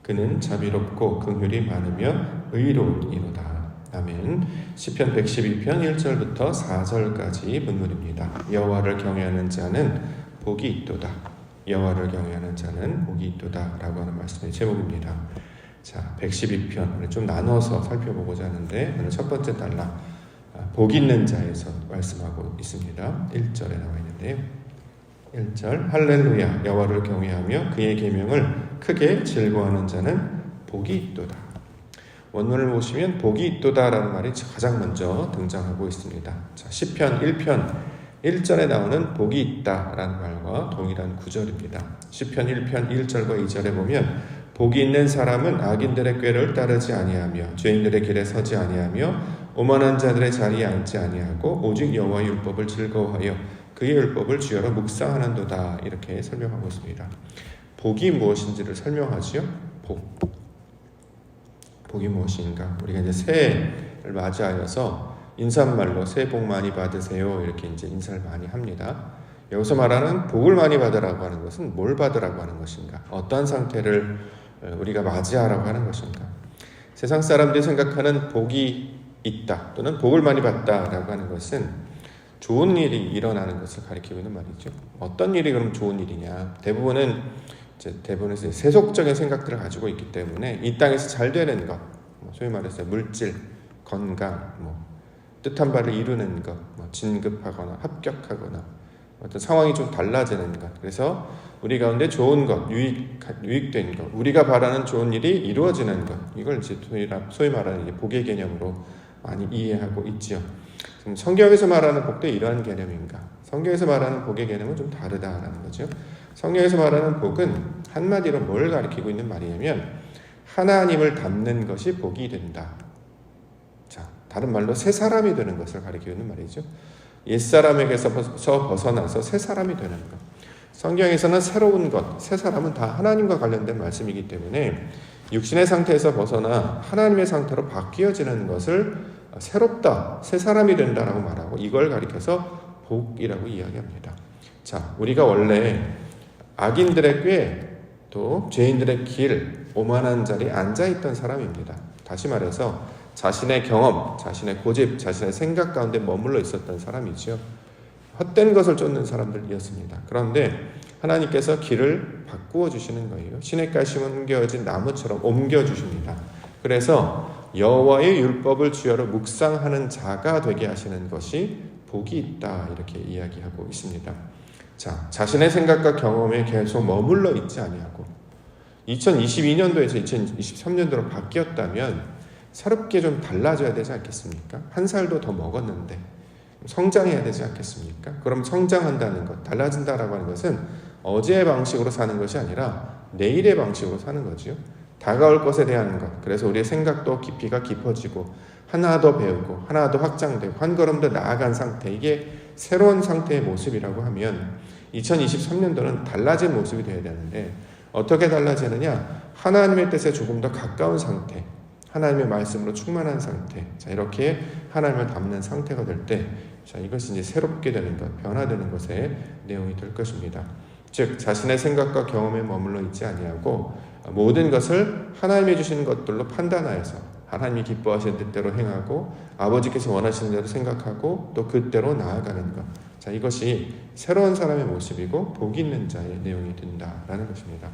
그는 자비롭고 긍휼이 많으며 의로우니로다. 아멘. 시편 112편 1절부터 4절까지 본문입니다. 여호와를 경외하는 자는 복이 있도다. 여호와를 경외하는 자는 복이 있도다 라고 하는 말씀의 제목입니다. 자, 112편 좀 나눠서 살펴보고자 하는데 오늘 첫 번째 단락 복 있는 자에서 말씀하고 있습니다. 1절에 나와 있는데요. 1절 할렐루야 여호와를 경외하며 그의 계명을 크게 즐거워하는 자는 복이 있도다. 원문을 보시면 복이 있도다라는 말이 가장 먼저 등장하고 있습니다. 자, 시편 1편 1절에 나오는 복이 있다라는 말과 동일한 구절입니다. 시편 1편 1절과 2절에 보면 복이 있는 사람은 악인들의 꾀를 따르지 아니하며 죄인들의 길에 서지 아니하며 오만한 자들의 자리에 앉지 아니하고 오직 여호와의 율법을 즐거워하여 그의 율법을 주여로 묵상하는도다. 이렇게 설명하고 있습니다. 복이 무엇인지를 설명하지요. 복이 무엇인가? 우리가 이제 새해를 맞이하여서 인사말로 새해 복 많이 받으세요 이렇게 이제 인사를 많이 합니다. 여기서 말하는 복을 많이 받으라고 하는 것은 뭘 받으라고 하는 것인가? 어떠한 상태를 우리가 맞이하라고 하는 것인가? 세상 사람들이 생각하는 복이 있다 또는 복을 많이 받다라고 하는 것은 좋은 일이 일어나는 것을 가리키고 있는 말이죠. 어떤 일이 그럼 좋은 일이냐? 대부분은 세속적인 생각들을 가지고 있기 때문에 이 땅에서 잘 되는 것, 소위 말해서 물질, 건강, 뜻한 바를 이루는 것, 진급하거나 합격하거나 어떤 상황이 좀 달라지는 것. 그래서 우리 가운데 좋은 것, 유익된 것, 우리가 바라는 좋은 일이 이루어지는 것. 이걸 이제 소위 말하는 복의 개념으로 많이 이해하고 있지요. 성경에서 말하는 복도 이러한 개념인가? 성경에서 말하는 복의 개념은 좀 다르다라는 거죠. 성경에서 말하는 복은 한마디로 뭘 가리키고 있는 말이냐면 하나님을 닮는 것이 복이 된다. 자, 다른 말로 새 사람이 되는 것을 가리키고 있는 말이죠. 옛사람에게서 벗어나서 새 사람이 되는 것. 성경에서는 새로운 것, 새 사람은 다 하나님과 관련된 말씀이기 때문에 육신의 상태에서 벗어나 하나님의 상태로 바뀌어지는 것을 새롭다, 새 사람이 된다라고 말하고 이걸 가리켜서 복이라고 이야기합니다. 자, 우리가 원래 악인들의 꾀, 또 죄인들의 길, 오만한 자리에 앉아있던 사람입니다. 다시 말해서 자신의 경험, 자신의 고집, 자신의 생각 가운데 머물러 있었던 사람이죠. 헛된 것을 쫓는 사람들이었습니다. 그런데 하나님께서 길을 바꾸어 주시는 거예요. 시냇가에 심겨진 나무처럼 옮겨 주십니다. 그래서 여호와의 율법을 주여로 묵상하는 자가 되게 하시는 것이 복이 있다. 이렇게 이야기하고 있습니다. 자, 자신의 생각과 경험에 계속 머물러 있지 아니하고 2022년도에서 2023년도로 바뀌었다면 새롭게 좀 달라져야 되지 않겠습니까? 한 살도 더 먹었는데 성장해야 되지 않겠습니까? 그럼 성장한다는 것, 달라진다라고 하는 것은 어제의 방식으로 사는 것이 아니라 내일의 방식으로 사는 거죠. 다가올 것에 대한 것. 그래서 우리의 생각도 깊이가 깊어지고 하나 더 배우고 하나 더 확장되고 한 걸음 더 나아간 상태. 이게 새로운 상태의 모습이라고 하면 2023년도는 달라진 모습이 되어야 되는데 어떻게 달라지느냐? 하나님의 뜻에 조금 더 가까운 상태. 하나님의 말씀으로 충만한 상태. 자, 이렇게 하나님을 닮는 상태가 될 때, 자, 이것이 이제 새롭게 되는 것, 변화되는 것의 내용이 될 것입니다. 즉, 자신의 생각과 경험에 머물러 있지 아니하고 모든 것을 하나님이 주시는 것들로 판단하여서 하나님이 기뻐하시는 뜻대로 행하고 아버지께서 원하시는 대로 생각하고 또 그대로 나아가는 것. 자, 이것이 새로운 사람의 모습이고 복 있는 자의 내용이 된다라는 것입니다.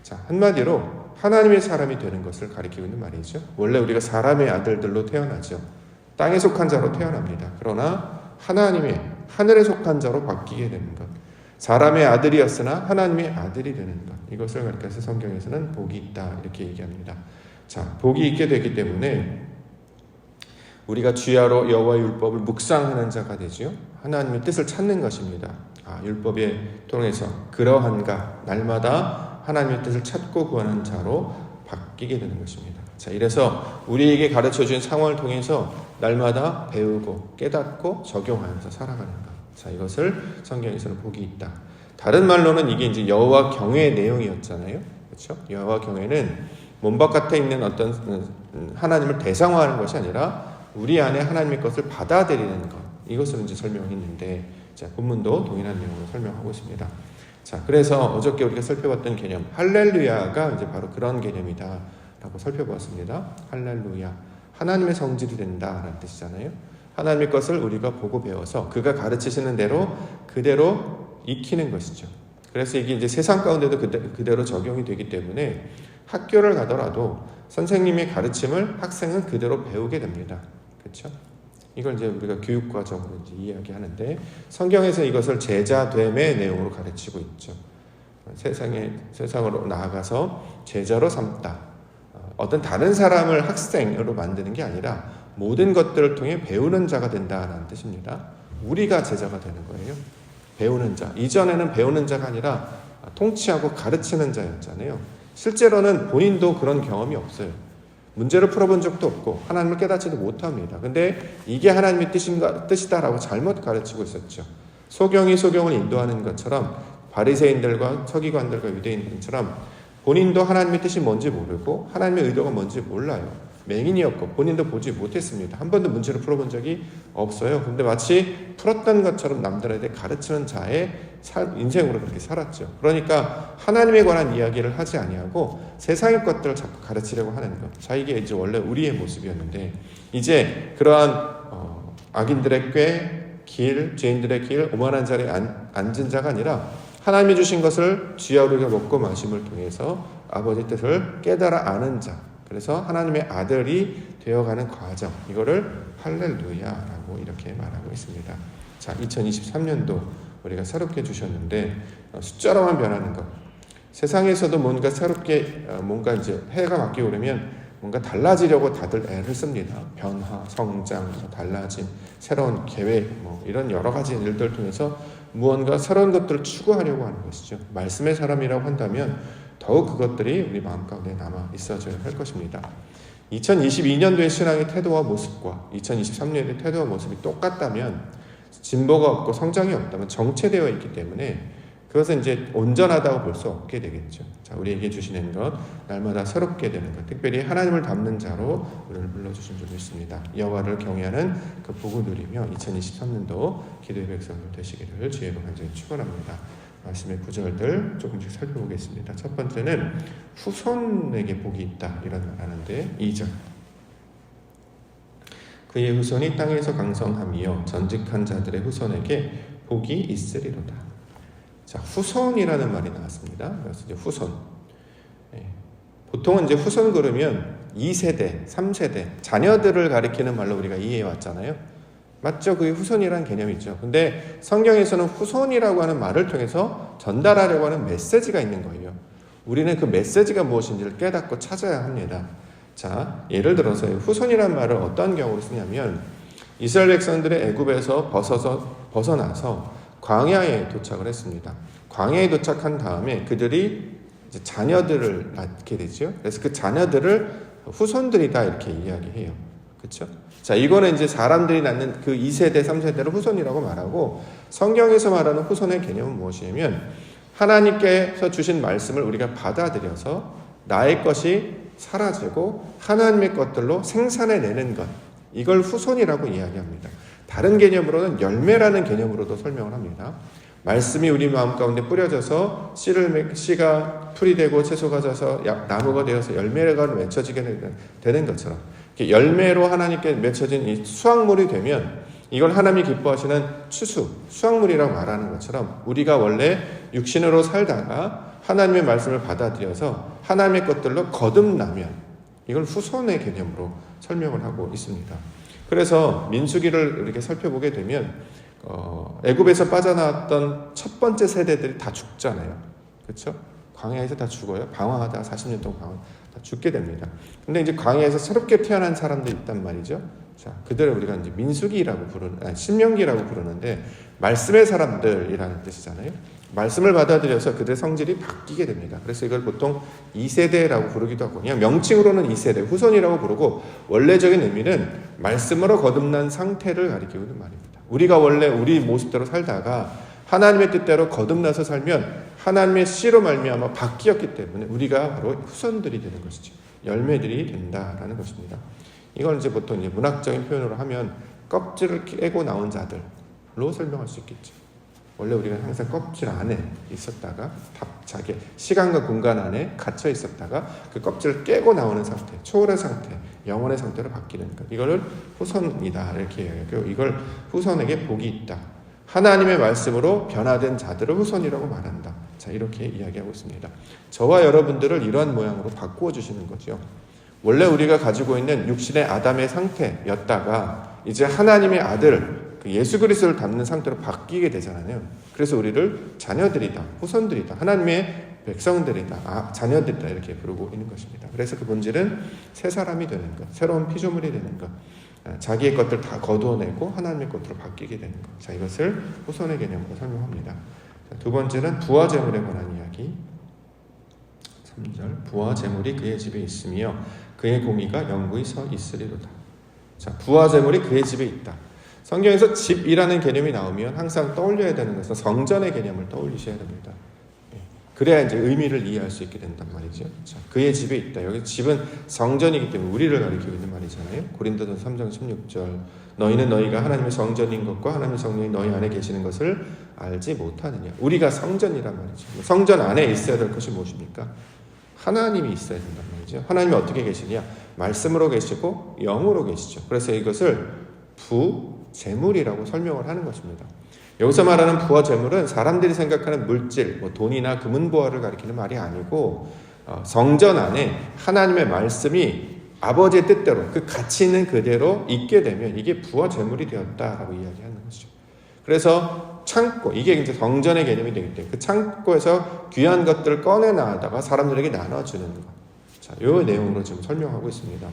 자, 한마디로 하나님의 사람이 되는 것을 가리키고 있는 말이죠. 원래 우리가 사람의 아들들로 태어나죠. 땅에 속한 자로 태어납니다. 그러나 하나님의 하늘에 속한 자로 바뀌게 되는 것. 사람의 아들이었으나 하나님의 아들이 되는 것. 이것을 가리켜서 성경에서는 복이 있다 이렇게 얘기합니다. 자, 복이 있게 되기 때문에 우리가 주야로 여호와의 율법을 묵상하는 자가 되지요. 하나님의 뜻을 찾는 것입니다. 율법에 통해서 그러한가 날마다 하나님의 뜻을 찾고 구하는 자로 바뀌게 되는 것입니다. 자, 이래서 우리에게 가르쳐 준 상황을 통해서 날마다 배우고 깨닫고 적용하면서 살아가는 것. 자, 이것을 성경에서는 복이 있다. 다른 말로는 이게 이제 여호와 경외의 내용이었잖아요. 그렇죠? 여호와 경외는 몸 바깥에 있는 어떤 하나님을 대상화하는 것이 아니라 우리 안에 하나님의 것을 받아들이는 것. 이것을 이제 설명했는데, 자, 본문도 동일한 내용으로 설명하고 있습니다. 자, 그래서 어저께 우리가 살펴봤던 개념 할렐루야가 이제 바로 그런 개념이다라고 살펴보았습니다. 할렐루야, 하나님의 성질이 된다라는 뜻이잖아요. 하나님의 것을 우리가 보고 배워서 그가 가르치시는 대로 그대로 익히는 것이죠. 그래서 이게 이제 세상 가운데도 그대로 적용이 되기 때문에 학교를 가더라도 선생님의 가르침을 학생은 그대로 배우게 됩니다. 그렇죠? 이걸 이제 우리가 교육과정으로 이제 이야기하는데 성경에서 이것을 제자됨의 내용으로 가르치고 있죠. 세상으로 나아가서 제자로 삼다. 어떤 다른 사람을 학생으로 만드는 게 아니라 모든 것들을 통해 배우는 자가 된다는 뜻입니다. 우리가 제자가 되는 거예요. 배우는 자. 이전에는 배우는 자가 아니라 통치하고 가르치는 자였잖아요. 실제로는 본인도 그런 경험이 없어요. 문제를 풀어본 적도 없고 하나님을 깨닫지도 못합니다. 근데 이게 하나님의 뜻이다라고 잘못 가르치고 있었죠. 소경이 소경을 인도하는 것처럼 바리새인들과 서기관들과 유대인들처럼 본인도 하나님의 뜻이 뭔지 모르고 하나님의 의도가 뭔지 몰라요. 맹인이었고 본인도 보지 못했습니다. 한 번도 문제를 풀어본 적이 없어요. 근데 마치 풀었던 것처럼 남들에게 가르치는 자의 인생으로 그렇게 살았죠. 그러니까 하나님에 관한 이야기를 하지 아니하고 세상의 것들을 자꾸 가르치려고 하는 것. 자, 이게 이제 원래 우리의 모습이었는데 이제 그러한 악인들의 길, 죄인들의 길, 오만한 자리에 앉은 자가 아니라 하나님이 주신 것을 주야 우리가 먹고 마심을 통해서 아버지 뜻을 깨달아 아는 자. 그래서 하나님의 아들이 되어가는 과정, 이거를 할렐루야라고 이렇게 말하고 있습니다. 자, 2023년도 우리가 새롭게 주셨는데 숫자로만 변하는 것. 세상에서도 뭔가 새롭게 뭔가 이제 해가 바뀌고 그러면 뭔가 달라지려고 다들 애를 씁니다. 변화, 성장, 달라짐, 새로운 계획, 이런 여러 가지 일들을 통해서 무언가 새로운 것들을 추구하려고 하는 것이죠. 말씀의 사람이라고 한다면 더욱 그것들이 우리 마음 가운데 남아 있어져야 할 것입니다. 2022년도의 신앙의 태도와 모습과 2023년의 태도와 모습이 똑같다면 진보가 없고 성장이 없다면 정체되어 있기 때문에 그것은 이제 온전하다고 볼 수 없게 되겠죠. 자, 우리에게 주시는 것, 날마다 새롭게 되는 것, 특별히 하나님을 닮는 자로 우리를 불러주신 줄 믿습니다. 여호와를 경외하는 그 복을 누리며 2023년도 기도의 백성들 되시기를 주의로 간절히 축원합니다. 말씀의 구절들 조금씩 살펴보겠습니다. 첫 번째는 후손에게 복이 있다 이런 말 하는데 2절 그의 후손이 땅에서 강성함이요 전직한 자들의 후손에게 복이 있으리로다. 자, 후손이라는 말이 나왔습니다. 그래서 이제 후손. 보통은 이제 후손 그러면 2세대, 3세대 자녀들을 가리키는 말로 우리가 이해해 왔잖아요. 맞죠? 그게 후손이라는 개념이 있죠. 근데 성경에서는 후손이라고 하는 말을 통해서 전달하려고 하는 메시지가 있는 거예요. 우리는 그 메시지가 무엇인지를 깨닫고 찾아야 합니다. 자, 예를 들어서 후손이라는 말을 어떤 경우로 쓰냐면 이스라엘 백성들의 애굽에서 벗어나서 광야에 도착을 했습니다. 광야에 도착한 다음에 그들이 이제 자녀들을 낳게 되죠. 그래서 그 자녀들을 후손들이다 이렇게 이야기해요. 그렇죠? 자, 이거는 이제 사람들이 낳는 그 2세대, 3세대를 후손이라고 말하고 성경에서 말하는 후손의 개념은 무엇이냐면 하나님께서 주신 말씀을 우리가 받아들여서 나의 것이 사라지고 하나님의 것들로 생산해내는 것, 이걸 후손이라고 이야기합니다. 다른 개념으로는 열매라는 개념으로도 설명을 합니다. 말씀이 우리 마음 가운데 뿌려져서 씨가 풀이 되고 채소가 져서 나무가 되어서 열매가 맺혀지게 되는 것처럼 열매로 하나님께 맺혀진 이 수확물이 되면 이걸 하나님이 기뻐하시는 수확물이라고 말하는 것처럼 우리가 원래 육신으로 살다가 하나님의 말씀을 받아들여서 하나님의 것들로 거듭나면 이걸 후손의 개념으로 설명을 하고 있습니다. 그래서 민수기를 이렇게 살펴보게 되면 애굽에서 빠져나왔던 첫 번째 세대들이 다 죽잖아요. 그렇죠? 광야에서 다 죽어요. 방황하다가 40년 동안 다 죽게 됩니다. 근데 이제 광야에서 새롭게 태어난 사람들이 있단 말이죠. 자, 그들을 우리가 이제 민수기라고 신명기라고 부르는데 말씀의 사람들이라는 뜻이잖아요. 말씀을 받아들여서 그들의 성질이 바뀌게 됩니다. 그래서 이걸 보통 2세대라고 부르기도 하고 그냥 명칭으로는 2세대, 후손이라고 부르고 원래적인 의미는 말씀으로 거듭난 상태를 가리키는 말입니다. 우리가 원래 우리 모습대로 살다가 하나님의 뜻대로 거듭나서 살면 하나님의 씨로 말미암아 바뀌었기 때문에 우리가 바로 후손들이 되는 것이죠. 열매들이 된다라는 것입니다. 이걸 이제 보통 이제 문학적인 표현으로 하면 껍질을 깨고 나온 자들로 설명할 수 있겠죠. 원래 우리가 항상 껍질 안에 있었다가 자기 시간과 공간 안에 갇혀 있었다가 그 껍질을 깨고 나오는 상태, 초월의 상태, 영원의 상태로 바뀌는 것. 이거를 후손이다 이렇게 이야기하고, 이걸 후손에게 복이 있다. 하나님의 말씀으로 변화된 자들을 후손이라고 말한다. 자, 이렇게 이야기하고 있습니다. 저와 여러분들을 이러한 모양으로 바꾸어 주시는 거죠. 원래 우리가 가지고 있는 육신의 아담의 상태였다가 이제 하나님의 아들 그 예수 그리스도를 닮는 상태로 바뀌게 되잖아요. 그래서 우리를 자녀들이다, 후손들이다, 하나님의 백성들이다, 자녀들이다 이렇게 부르고 있는 것입니다. 그래서 그 본질은 새 사람이 되는 것, 새로운 피조물이 되는 것, 자기의 것들 다 거두어내고 하나님의 것으로 바뀌게 되는 것. 자, 이것을 후손의 개념으로 설명합니다. 자, 두 번째는 부와 재물에 관한 이야기. 3절, 부와 재물이 그의 집에 있으며 그의 공의가 영구히 서 있으리로다. 자, 부와 재물이 그의 집에 있다. 성경에서 집이라는 개념이 나오면 항상 떠올려야 되는 것은 성전의 개념을 떠올리셔야 됩니다. 그래야 이제 의미를 이해할 수 있게 된단 말이죠. 자, 그의 집에 있다. 여기 집은 성전이기 때문에 우리를 가리키고 있는 말이잖아요. 고린도전서 3장 16절, 너희는 너희가 하나님의 성전인 것과 하나님의 성령이 너희 안에 계시는 것을 알지 못하느냐. 우리가 성전이란 말이죠. 성전 안에 있어야 될 것이 무엇입니까? 하나님이 있어야 된단 말이죠. 하나님이 어떻게 계시냐? 말씀으로 계시고 영으로 계시죠. 그래서 이것을 재물이라고 설명을 하는 것입니다. 여기서 말하는 부와 재물은 사람들이 생각하는 물질, 돈이나 금은보화를 가리키는 말이 아니고 성전 안에 하나님의 말씀이 아버지의 뜻대로 그 가치 있는 그대로 있게 되면 이게 부와 재물이 되었다라고 이야기하는 것이죠. 그래서 창고, 이게 이제 성전의 개념이 되기 때문에 그 창고에서 귀한 것들을 꺼내 나가다가 사람들에게 나눠주는 것. 자, 이 내용으로 지금 설명하고 있습니다.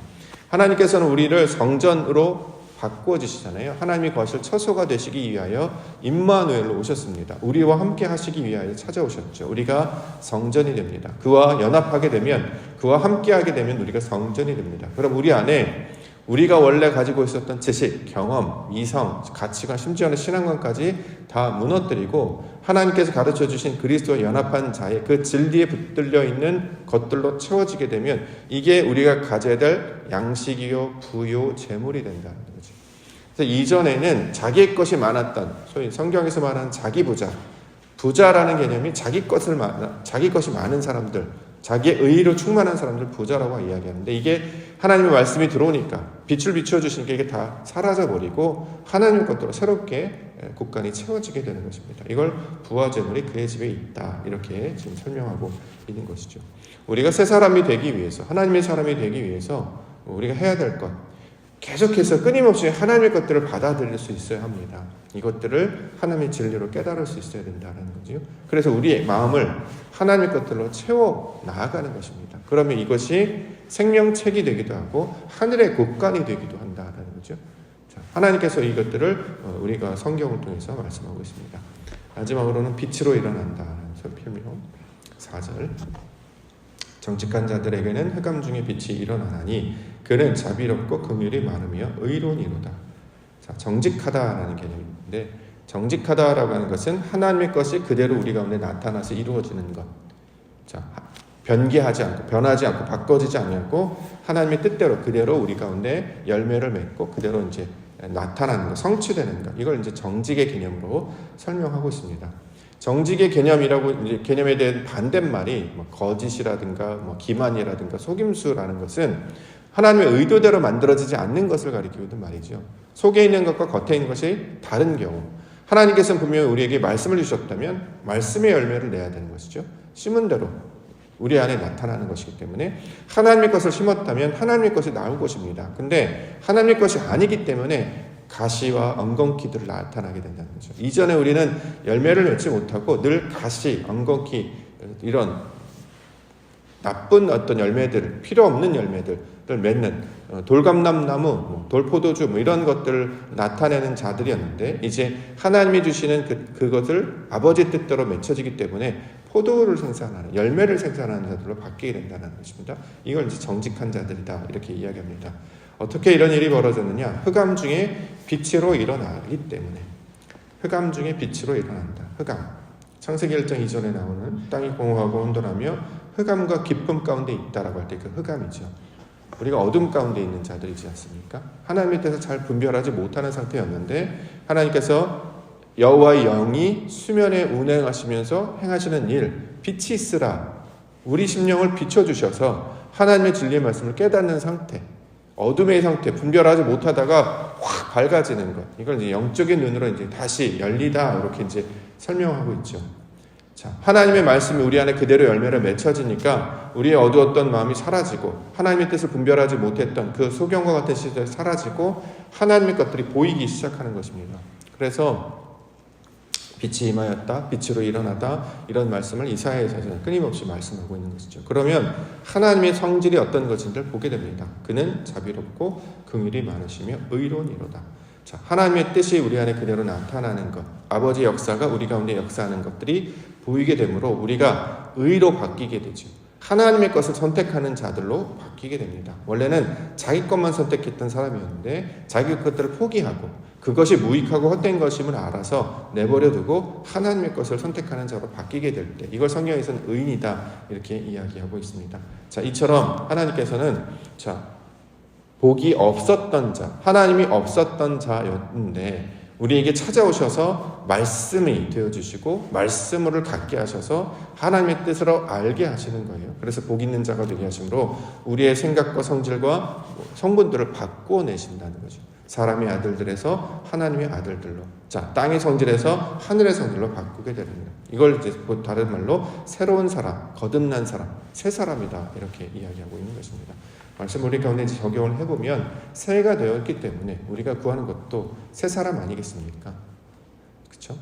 하나님께서는 우리를 성전으로 바꾸어 주시잖아요. 하나님이 거실 처소가 되시기 위하여 임마누엘로 오셨습니다. 우리와 함께 하시기 위하여 찾아오셨죠. 우리가 성전이 됩니다. 그와 연합하게 되면, 그와 함께 하게 되면 우리가 성전이 됩니다. 그럼 우리 안에 우리가 원래 가지고 있었던 지식, 경험, 이성, 가치관, 심지어는 신앙관까지 다 무너뜨리고 하나님께서 가르쳐 주신 그리스도와 연합한 자의 그 진리에 붙들려 있는 것들로 채워지게 되면 이게 우리가 가져야 될 양식이요, 부요, 재물이 된다는 거죠. 그래서 이전에는 자기의 것이 많았던, 소위 성경에서 말하는 자기 부자라는 개념이 자기 것이 많은 사람들, 자기의 의의로 충만한 사람들 부자라고 이야기하는데, 이게 하나님의 말씀이 들어오니까 빛을 비춰주시니까 이게 다 사라져버리고 하나님의 것들로 새롭게 곳간이 채워지게 되는 것입니다. 이걸 부와 재물이 그의 집에 있다, 이렇게 지금 설명하고 있는 것이죠. 우리가 새 사람이 되기 위해서, 하나님의 사람이 되기 위해서 우리가 해야 될 것, 계속해서 끊임없이 하나님의 것들을 받아들일 수 있어야 합니다. 이것들을 하나님의 진리로 깨달을 수 있어야 된다는 거죠. 그래서 우리의 마음을 하나님의 것들로 채워 나아가는 것입니다. 그러면 이것이 생명책이 되기도 하고 하늘의 곳간이 되기도 한다는 거죠. 자, 하나님께서 이것들을 우리가 성경을 통해서 말씀하고 있습니다. 마지막으로는 빛으로 일어난다는 설명이 4절. 정직한 자들에게는 흑암 중에 빛이 일어나나니 그는 자비롭고 긍휼이 많으며 의로운 이로다. 자, 정직하다라는 개념인데, 정직하다라고 하는 것은 하나님의 것이 그대로 우리 가운데 나타나서 이루어지는 것. 자, 변개하지 않고, 변하지 않고, 바꿔지지 않고 하나님의 뜻대로 그대로 우리 가운데 열매를 맺고 그대로 이제 나타나는 것, 성취되는 것. 이걸 이제 정직의 개념으로 설명하고 있습니다. 정직의 개념이라고, 이제 개념에 대한 반대말이 거짓이라든가 기만이라든가 속임수라는 것은 하나님의 의도대로 만들어지지 않는 것을 가리키고 있는 말이죠. 속에 있는 것과 겉에 있는 것이 다른 경우, 하나님께서는 분명히 우리에게 말씀을 주셨다면 말씀의 열매를 내야 되는 것이죠. 심은 대로 우리 안에 나타나는 것이기 때문에 하나님의 것을 심었다면 하나님의 것이 나올 것입니다. 근데 하나님의 것이 아니기 때문에 가시와 엉겅퀴들을 나타나게 된다는 거죠. 이전에 우리는 열매를 맺지 못하고 늘 가시, 엉겅퀴, 이런 나쁜 어떤 열매들, 필요 없는 열매들을 맺는 돌감람나무, 돌포도주 이런 것들을 나타내는 자들이었는데, 이제 하나님이 주시는 그것을 아버지 뜻대로 맺혀지기 때문에 포도를 생산하는, 열매를 생산하는 자들로 바뀌게 된다는 것입니다. 이걸 이제 정직한 자들이다, 이렇게 이야기합니다. 어떻게 이런 일이 벌어졌느냐? 흑암 중에 빛으로 일어나기 때문에. 흑암 중에 빛으로 일어난다. 흑암. 창세기 1장 이전에 나오는 땅이 공허하고 혼돈하며 흑암과 깊음 가운데 있다라고 할 때 그 흑암이죠. 우리가 어둠 가운데 있는 자들이지 않습니까? 하나님의 뜻을 잘 분별하지 못하는 상태였는데 하나님께서 여호와의 영이 수면에 운행하시면서 행하시는 일, 빛이 있으라. 우리 심령을 비춰주셔서 하나님의 진리의 말씀을 깨닫는 상태, 어둠의 상태, 분별하지 못하다가 확 밝아지는 것. 이걸 이제 영적인 눈으로 이제 다시 열리다 이렇게 이제 설명하고 있죠. 자, 하나님의 말씀이 우리 안에 그대로 열매를 맺혀지니까 우리의 어두웠던 마음이 사라지고 하나님의 뜻을 분별하지 못했던 그 소경과 같은 시절이 사라지고 하나님의 것들이 보이기 시작하는 것입니다. 그래서 빛이 임하였다, 빛으로 일어나다, 이런 말씀을 이사야에서는 끊임없이 말씀하고 있는 것이죠. 그러면 하나님의 성질이 어떤 것인지를 보게 됩니다. 그는 자비롭고 긍휼이 많으시며 의로우니로다. 자, 하나님의 뜻이 우리 안에 그대로 나타나는 것, 아버지의 역사가 우리 가운데 역사하는 것들이 보이게 되므로 우리가 의로 바뀌게 되죠. 하나님의 것을 선택하는 자들로 바뀌게 됩니다. 원래는 자기 것만 선택했던 사람이었는데 자기 것들을 포기하고 그것이 무익하고 헛된 것임을 알아서 내버려두고 하나님의 것을 선택하는 자로 바뀌게 될 때, 이걸 성경에서는 의인이다 이렇게 이야기하고 있습니다. 자, 이처럼 하나님께서는 복이 없었던 자, 하나님이 없었던 자였는데 우리에게 찾아오셔서 말씀이 되어주시고 말씀을 갖게 하셔서 하나님의 뜻으로 알게 하시는 거예요. 그래서 복 있는 자가 되게 하심으로 우리의 생각과 성질과 성분들을 바꿔내신다는 거죠. 사람의 아들들에서 하나님의 아들들로, 자, 땅의 성질에서 하늘의 성질로 바꾸게 됩니다. 이걸 이제 다른 말로 새로운 사람, 거듭난 사람, 새 사람이다 이렇게 이야기하고 있는 것입니다. 말씀 우리 가운데 적용을 해보면 새해가 되었기 때문에 우리가 구하는 것도 새 사람 아니겠습니까? 그렇죠?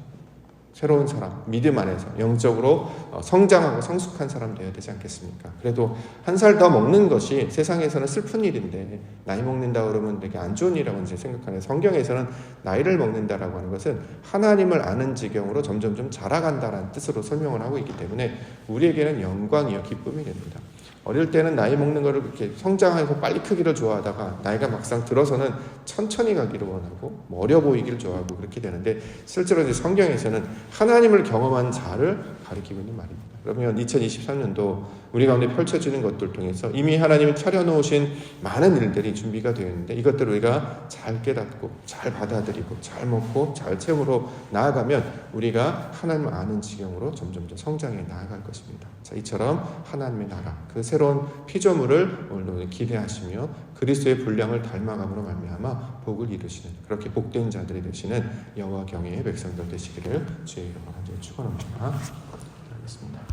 새로운 사람, 믿음 안에서 영적으로 성장하고 성숙한 사람 되어야 되지 않겠습니까? 그래도 한 살 더 먹는 것이 세상에서는 슬픈 일인데 나이 먹는다 그러면 되게 안 좋은 일이라고 이제 생각하는데 성경에서는 나이를 먹는다라고 하는 것은 하나님을 아는 지경으로 점점 좀 자라간다라는 뜻으로 설명을 하고 있기 때문에 우리에게는 영광이요 기쁨이 됩니다. 어릴 때는 나이 먹는 거를 그렇게 성장하고 빨리 크기를 좋아하다가 나이가 막상 들어서는 천천히 가기를 원하고 어려 보이기를 좋아하고 그렇게 되는데 실제로 이제 성경에서는 하나님을 경험한 자를 가리키고 있는 말입니다. 그러면 2023년도 우리 가운데 펼쳐지는 것들 통해서 이미 하나님이 차려놓으신 많은 일들이 준비가 되어 있는데 이것들을 우리가 잘 깨닫고 잘 받아들이고 잘 먹고 잘 채우러 나아가면 우리가 하나님을 아는 지경으로 점점 더 성장해 나아갈 것입니다. 자, 이처럼 하나님의 나라, 그 새로운 피조물을 오늘 기대하시며 그리스도의 분량을 닮아감으로 말미암아 복을 이루시는 그렇게 복된 자들이 되시는 여호와 경외의 백성들 되시기를 주의 이름으로 축원합니다. 하겠습니다.